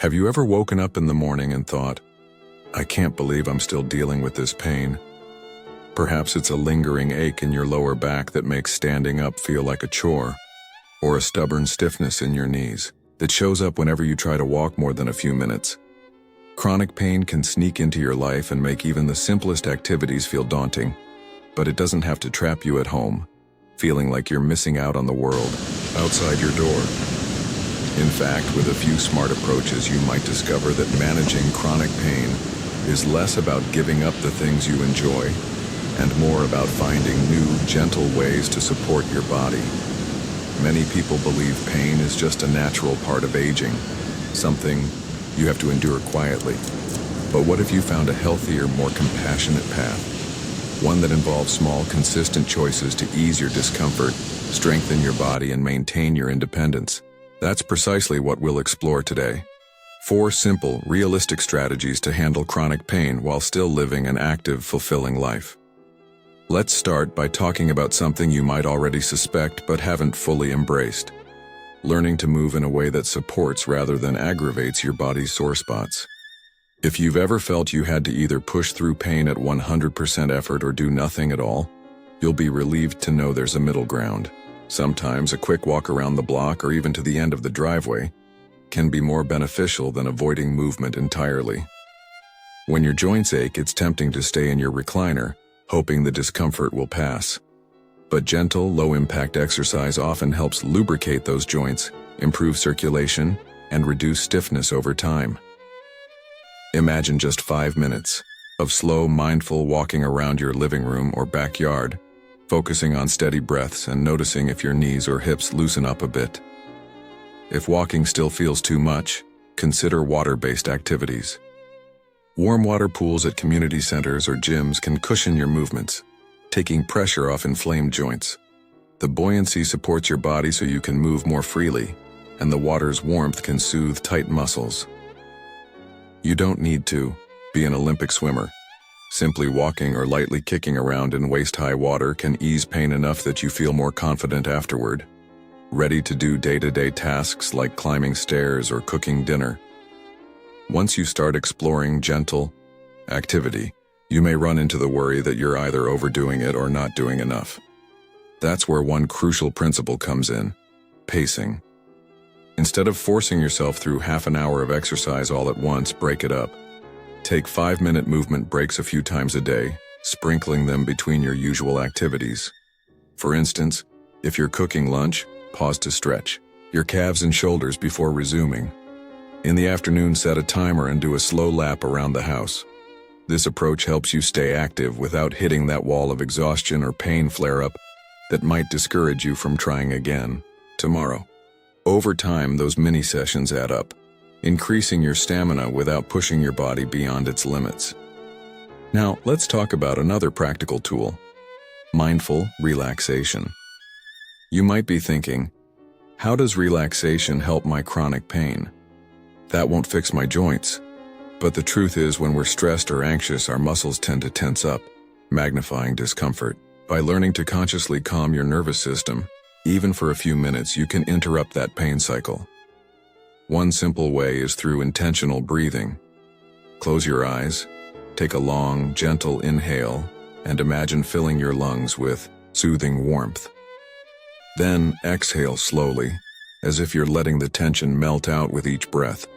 Have you ever woken up in the morning and thought, I can't believe I'm still dealing with this pain? Perhaps it's a lingering ache in your lower back that makes standing up feel like a chore, or a stubborn stiffness in your knees that shows up whenever you try to walk more than a few minutes. Chronic pain can sneak into your life and make even the simplest activities feel daunting, but it doesn't have to trap you at home, feeling like you're missing out on the world outside your door. In fact, with a few smart approaches, you might discover that managing chronic pain is less about giving up the things you enjoy and more about finding new, gentle ways to support your body. Many people believe pain is just a natural part of aging, something you have to endure quietly. But what if you found a healthier, more compassionate path? One that involves small, consistent choices to ease your discomfort, strengthen your body, and maintain your independence. That's precisely what we'll explore today. 4 simple, realistic strategies to handle chronic pain while still living an active, fulfilling life. Let's start by talking about something you might already suspect but haven't fully embraced. Learning to move in a way that supports rather than aggravates your body's sore spots. If you've ever felt you had to either push through pain at 100% effort or do nothing at all, you'll be relieved to know there's a middle ground. Sometimes a quick walk around the block or even to the end of the driveway can be more beneficial than avoiding movement entirely. When your joints ache, it's tempting to stay in your recliner, hoping the discomfort will pass. But gentle, low-impact exercise often helps lubricate those joints, improve circulation, and reduce stiffness over time. Imagine just 5 minutes of slow, mindful walking around your living room or backyard, focusing on steady breaths and noticing if your knees or hips loosen up a bit. If walking still feels too much, consider water-based activities. Warm water pools at community centers or gyms can cushion your movements, taking pressure off inflamed joints. The buoyancy supports your body so you can move more freely, and the water's warmth can soothe tight muscles. You don't need to be an Olympic swimmer. Simply walking or lightly kicking around in waist-high water can ease pain enough that you feel more confident afterward, ready to do day-to-day tasks like climbing stairs or cooking dinner. Once you start exploring gentle activity, you may run into the worry that you're either overdoing it or not doing enough. That's where one crucial principle comes in: pacing. Instead of forcing yourself through half an hour of exercise all at once, break it up. Take 5-minute movement breaks a few times a day, sprinkling them between your usual activities. For instance, if you're cooking lunch, pause to stretch your calves and shoulders before resuming. In the afternoon, set a timer and do a slow lap around the house. This approach helps you stay active without hitting that wall of exhaustion or pain flare-up that might discourage you from trying again tomorrow. Over time, those mini sessions add up, increasing your stamina without pushing your body beyond its limits. Now, let's talk about another practical tool: mindful relaxation. You might be thinking, how does relaxation help my chronic pain? That won't fix my joints. But the truth is, when we're stressed or anxious, our muscles tend to tense up, magnifying discomfort. By learning to consciously calm your nervous system, even for a few minutes, you can interrupt that pain cycle. One simple way is through intentional breathing. Close your eyes, take a long, gentle inhale, and imagine filling your lungs with soothing warmth. Then exhale slowly, as if you're letting the tension melt out with each breath.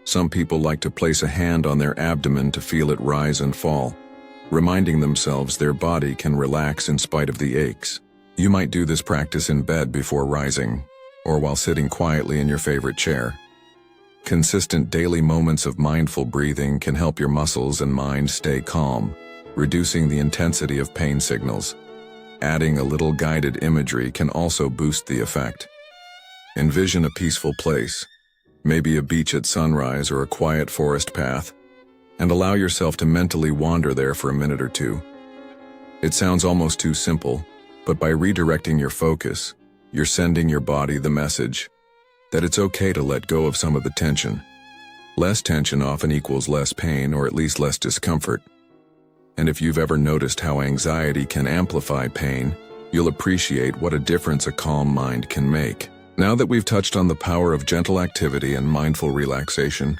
Some people like to place a hand on their abdomen to feel it rise and fall, reminding themselves their body can relax in spite of the aches. You might do this practice in bed before rising, or while sitting quietly in your favorite chair. Consistent daily moments of mindful breathing can help your muscles and mind stay calm, reducing the intensity of pain signals. Adding a little guided imagery can also boost the effect. Envision a peaceful place, maybe a beach at sunrise or a quiet forest path, and allow yourself to mentally wander there for a minute or two. It sounds almost too simple, but by redirecting your focus, you're sending your body the message that it's okay to let go of some of the tension. Less tension often equals less pain, or at least less discomfort. And if you've ever noticed how anxiety can amplify pain, you'll appreciate what a difference a calm mind can make. Now that we've touched on the power of gentle activity and mindful relaxation,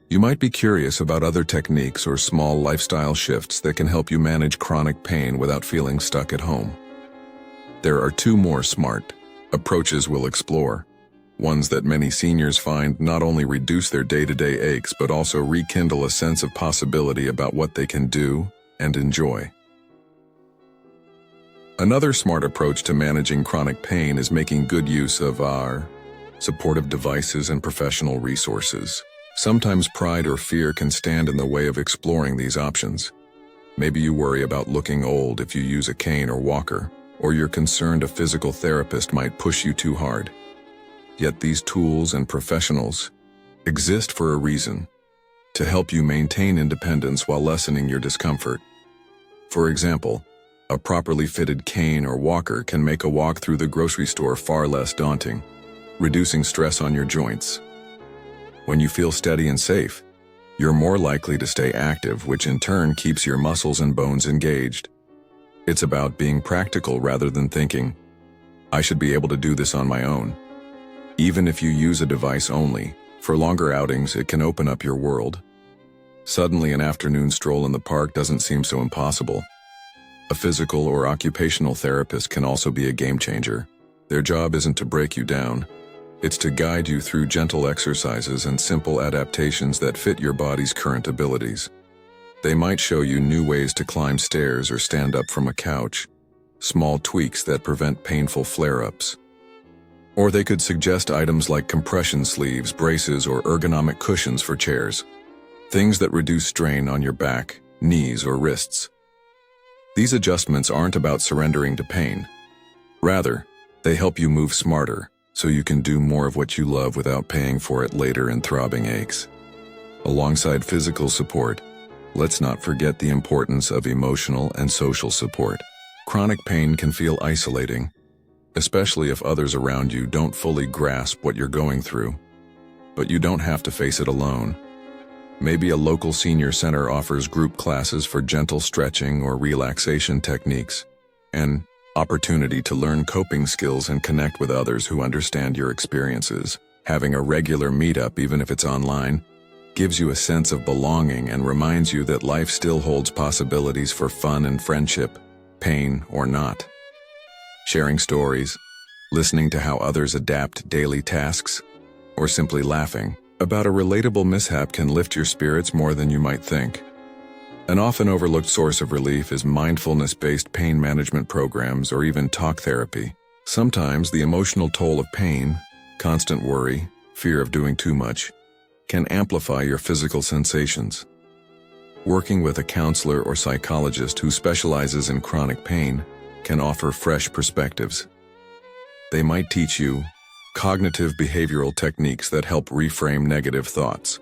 you might be curious about other techniques or small lifestyle shifts that can help you manage chronic pain without feeling stuck at home. There are two more smart approaches we'll explore, ones that many seniors find not only reduce their day-to-day aches but also rekindle a sense of possibility about what they can do and enjoy. Another smart approach to managing chronic pain is making good use of our supportive devices and professional resources. Sometimes pride or fear can stand in the way of exploring these options. Maybe you worry about looking old if you use a cane or walker, or you're concerned a physical therapist might push you too hard. Yet these tools and professionals exist for a reason, to help you maintain independence while lessening your discomfort. For example, a properly fitted cane or walker can make a walk through the grocery store far less daunting, reducing stress on your joints. When you feel steady and safe, you're more likely to stay active, which in turn keeps your muscles and bones engaged. It's about being practical rather than thinking, I should be able to do this on my own. Even if you use a device only, for longer outings it can open up your world. Suddenly an afternoon stroll in the park doesn't seem so impossible. A physical or occupational therapist can also be a game changer. Their job isn't to break you down. It's to guide you through gentle exercises and simple adaptations that fit your body's current abilities. They might show you new ways to climb stairs or stand up from a couch, small tweaks that prevent painful flare-ups. Or they could suggest items like compression sleeves, braces, or ergonomic cushions for chairs, things that reduce strain on your back, knees, or wrists. These adjustments aren't about surrendering to pain. Rather, they help you move smarter, so you can do more of what you love without paying for it later in throbbing aches. Alongside physical support, let's not forget the importance of emotional and social support. Chronic pain can feel isolating, especially if others around you don't fully grasp what you're going through. But you don't have to face it alone. Maybe a local senior center offers group classes for gentle stretching or relaxation techniques, an opportunity to learn coping skills and connect with others who understand your experiences. Having a regular meetup, even if it's online, gives you a sense of belonging and reminds you that life still holds possibilities for fun and friendship, pain or not. Sharing stories, listening to how others adapt daily tasks, or simply laughing about a relatable mishap can lift your spirits more than you might think. An often overlooked source of relief is mindfulness-based pain management programs or even talk therapy. Sometimes the emotional toll of pain, constant worry, fear of doing too much, can amplify your physical sensations. Working with a counselor or psychologist who specializes in chronic pain can offer fresh perspectives. They might teach you cognitive behavioral techniques that help reframe negative thoughts.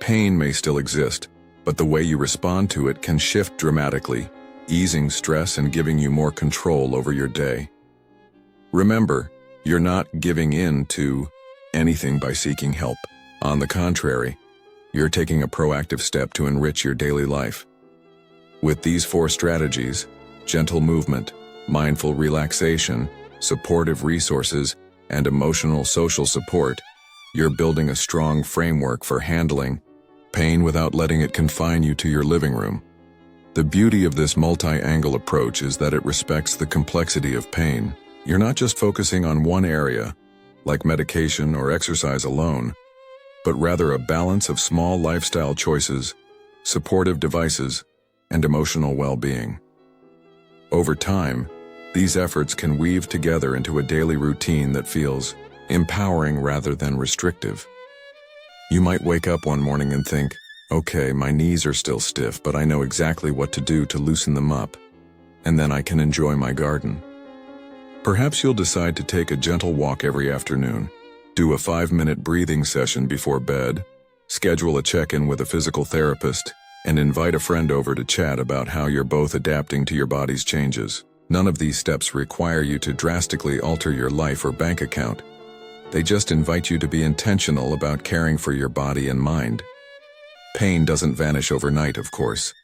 Pain may still exist, but the way you respond to it can shift dramatically, easing stress and giving you more control over your day. Remember, you're not giving in to anything by seeking help. On the contrary, you're taking a proactive step to enrich your daily life. With these 4 strategies, gentle movement, mindful relaxation, supportive resources, and emotional social support, you're building a strong framework for handling pain without letting it confine you to your living room. The beauty of this multi-angle approach is that it respects the complexity of pain. You're not just focusing on one area, like medication or exercise alone, but rather a balance of small lifestyle choices, supportive devices, and emotional well-being. Over time, these efforts can weave together into a daily routine that feels empowering rather than restrictive. You might wake up one morning and think, okay, my knees are still stiff, but I know exactly what to do to loosen them up, and then I can enjoy my garden. Perhaps you'll decide to take a gentle walk every afternoon, do a 5-minute breathing session before bed, schedule a check-in with a physical therapist, and invite a friend over to chat about how you're both adapting to your body's changes. None of these steps require you to drastically alter your life or bank account. They just invite you to be intentional about caring for your body and mind. Pain doesn't vanish overnight, of course,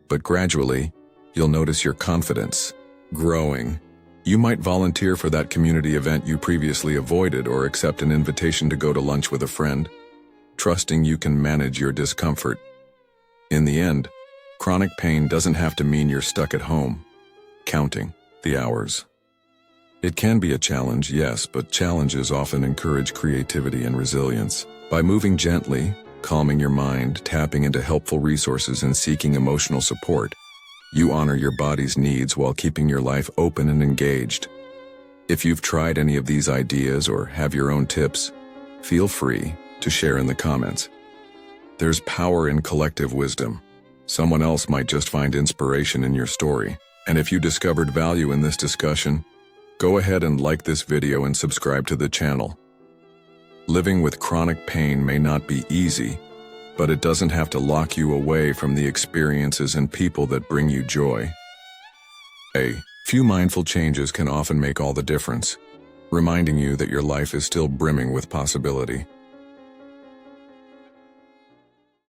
but gradually, you'll notice your confidence growing, You might volunteer for that community event you previously avoided or accept an invitation to go to lunch with a friend, trusting you can manage your discomfort. In the end, chronic pain doesn't have to mean you're stuck at home, counting the hours. It can be a challenge, yes, but challenges often encourage creativity and resilience. By moving gently, calming your mind, tapping into helpful resources, and seeking emotional support, you honor your body's needs while keeping your life open and engaged. If you've tried any of these ideas or have your own tips, feel free to share in the comments. There's power in collective wisdom. Someone else might just find inspiration in your story. And if you discovered value in this discussion, go ahead and like this video and subscribe to the channel. Living with chronic pain may not be easy, but it doesn't have to lock you away from the experiences and people that bring you joy. A few mindful changes can often make all the difference, reminding you that your life is still brimming with possibility.